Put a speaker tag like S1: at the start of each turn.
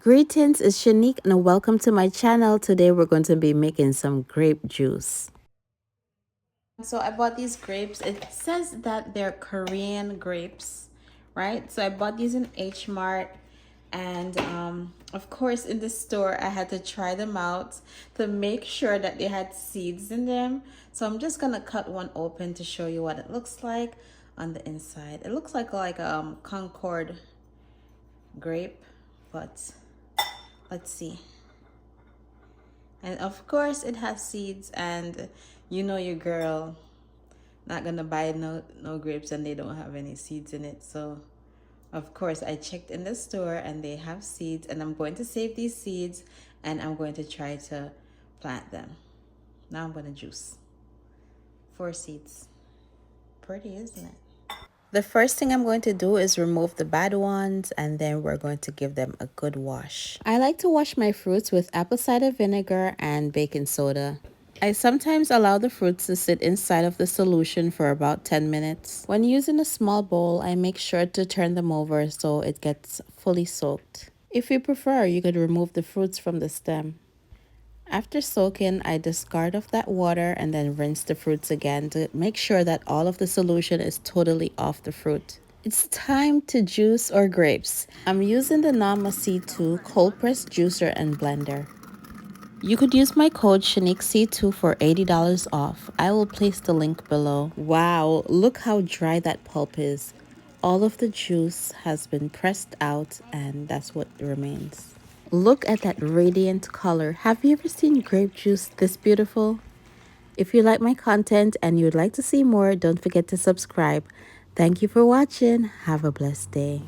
S1: Greetings, it's Shanique and welcome to my channel. Today we're going to be making some grape juice. So I bought these grapes. It says that they're Korean grapes, right? So I bought these in H Mart, and of course in the store I had to try them out to make sure that they had seeds in them. So I'm just gonna cut one open to show you what it looks like on the inside. It looks like Concord grape, but let's see. And of course it has seeds, and you know your girl not gonna buy no grapes and they don't have any seeds in it. So of course I checked in the store and they have seeds, and I'm going to save these seeds and I'm going to try to plant them. Now I'm gonna juice 4 seeds. Pretty, isn't it? The first thing I'm going to do is remove the bad ones, and then we're going to give them a good wash. I like to wash my fruits with apple cider vinegar and baking soda. I sometimes allow the fruits to sit inside of the solution for about 10 minutes. When using a small bowl, I make sure to turn them over so it gets fully soaked. If you prefer, you could remove the fruits from the stem. After soaking, I discard off that water and then rinse the fruits again to make sure that all of the solution is totally off the fruit. It's time to juice our grapes. I'm using the Nama C2 cold-pressed juicer and blender. You could use my code ShaniqueC2 for $80 off. I will place the link below. Wow, look how dry that pulp is. All of the juice has been pressed out, and that's what remains. Look at that radiant color. Have you ever seen grape juice this beautiful? If you like my content and you'd like to see more, don't forget to subscribe. Thank you for watching. Have a blessed day.